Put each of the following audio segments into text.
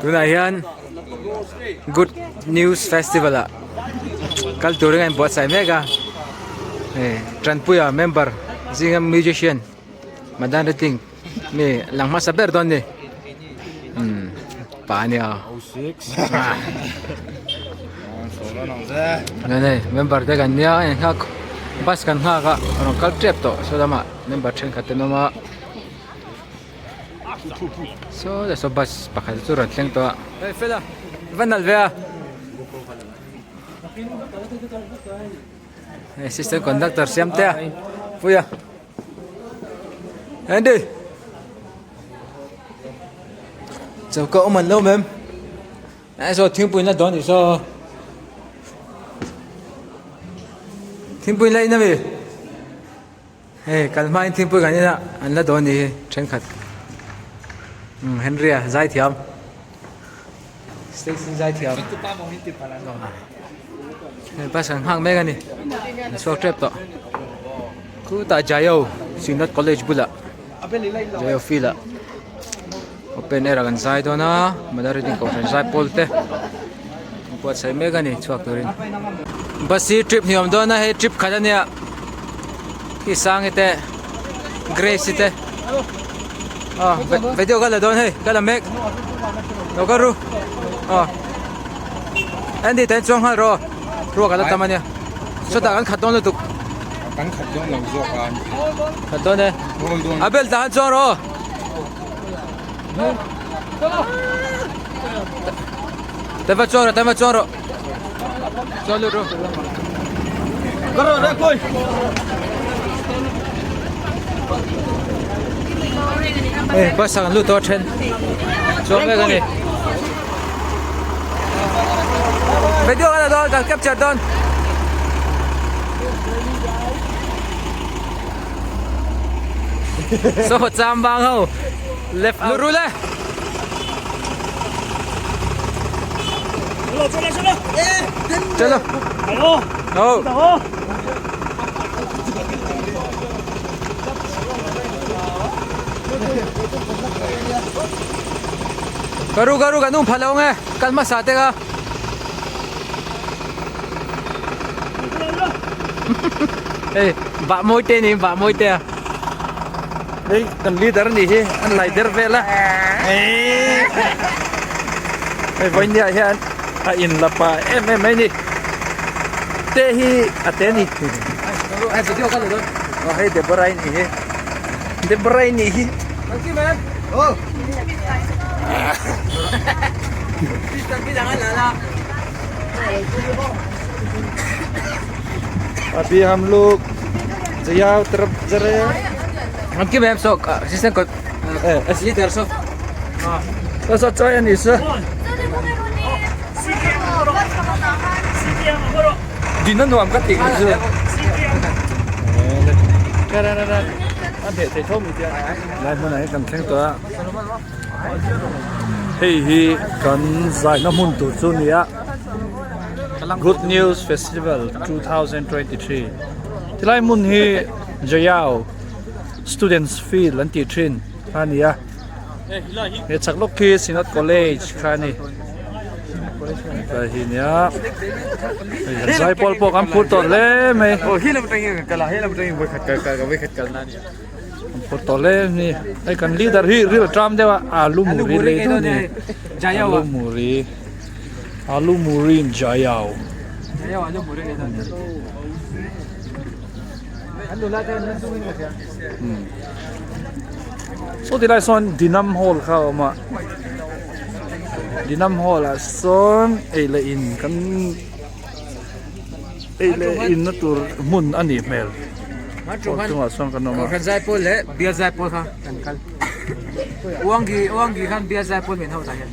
Tunai hian good news festival a kal turing an buat sai mega tranpuya member zinga musician Madanrting me langma saber don ni pa ni a này member te kan nia en hak bas kan ha ka ron kal trap to so dama member then khaten ma so da so bas pakhat chu ron tleng to hey fela vanal vea assistant conductor siam te puya Andy so ko oman lo mem ai so thing puin la don ni so Thimpui lại nè vậy, kalma in thimpui cái này anh là đón đi trên khát, Henry à, giải thiam, station giải thiam, pas sang hang mấy cái này, so trip đó, cứ tại Zaipawl, Sinat College bula, Zaipawl feel à, open air gần Zai đó na, Madanrting Kohhran Zaipawl te, buat saya mấy cái này chuak turin. Bus trip ni om dona he trip khada ne ki sang ite grace ite video kala don he kala mek no karu Andy ten chong ha ro kala tamania so ta kan khaton lo tu kan khaton lo zo kan khaton ne abel ta chong ro ta chong ro Chalo ro. Karo ra koi. Bas sang lu to chen. Chong cái này. Video cái đó đang capture don. So cham bang ho. Left lu ru le. Chalo. Oh. Garu ganung phalong hai. Kalma sate ka. Hey, ba moi te ni, ba moi te. Đây, cần leader ni he, an leader vela. Hey, voi ni he an in lapa em ni. Te hi ateni. Ai video ka le don. Hey, de borai ni he. De borai ni he. Lagi man. Oh. अभी हम लोग जयाव तरफ जा रहे हैं हम की ma'am so assistant को असली तरफ सो तो सो चाय नहीं सर दिन नो हम का ठीक है सर करारा anh thể thôm đi chưa lại hôm nay cần xemตัวhey kan zai na mun tu chu nia Good News Festival 2023 tilai mun hi Zaipawl students fee lan ti thin ania he chaklok khi Sinat College khani ka hi nia Zaipawl po kam phut ton le me hilam tang kala hilam tang voi khat ka voi khat kal na ni phut ton le ni ai kan leader hi real tram dewa alu muri le tu ni Zaipawl alu muri in Zaipawl alu muri le tu alu la ta nan tu ni ka so dilai son dinam hall kha ma dinam hall a son ele in kan ele in na tur mun ani mel ma chunga son kan ma kan Zaipawl le bia Zaipawl kha kan kal uangi kan bia Zaipawl min ho sa hian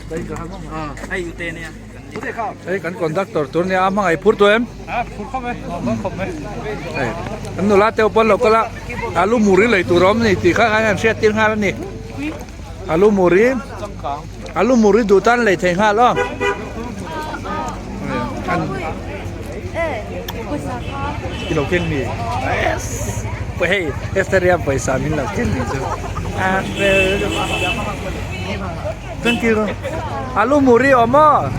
dai ka ha ai ute ne ai kan conductor tur ne amang ai phur to em phur khom me ai an no la teo pon lo kala alu muri lei tu rom ni ti kha kan set tin ha ni alu muri du tan lei theng ha lo an kilo ken ni yes pe estaria paisa min lo ken ni Thank you. Alu muri oma.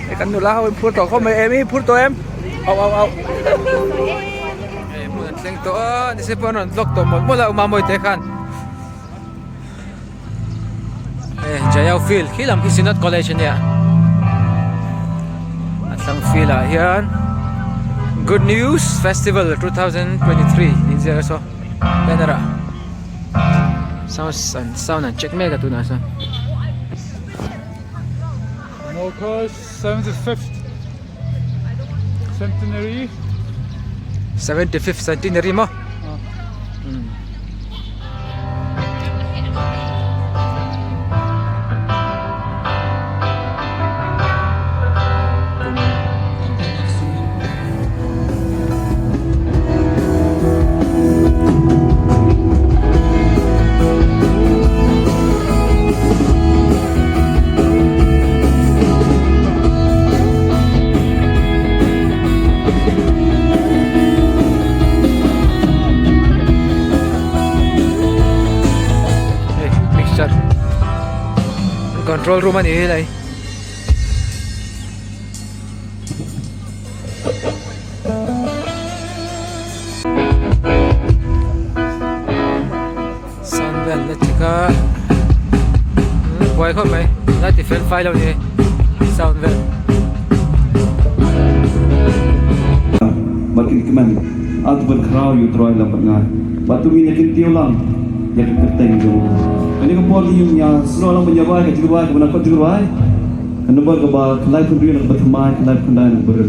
Cái cắn lá hơi phun tổ không mấy em ý phun tổ em. Ao. Mượn tiếng tổ, đi xem bọn vlog tổ một là mà mồi thế khăn. Zaipawl field, khi làm khi Sinat College niya. At lang field yan. Good News Festival 2023 in there so. Benera. Sound and check mega tu nasa. Mawkhar 75th centenary. 75th centenary mo. Control room ani hilai. Sunbel na tika. Boy ko mai. Na different file ni. Soundbel. Makin keman. At berkerau yu troy lambat ngai. Batu min yakin tiulang. Yakin keteng jo. Ini kapal yang ya selalu orang menjawab ke juga ke mana kau juga kan nampak ke bah kelai pun dia nak berteman kelai pun dah nak ber.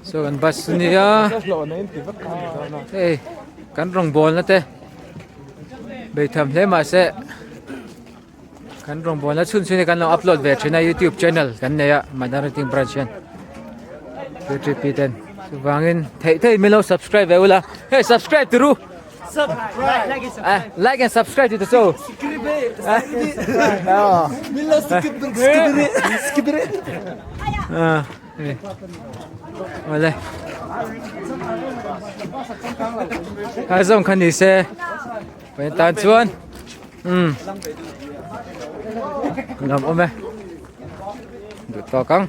so kan bus ni ya hey kan rong bol na te be tham hle ma se kan rong bol na chun kan lo upload ve china YouTube channel kan ne ya Madanrting branch yan repeaten wangin thei melo subscribe ve ula hey subscribe turu like and subscribe to the show Oleh. Azong kan ni se. Pen tan chuan. Lam ome. Du to kang.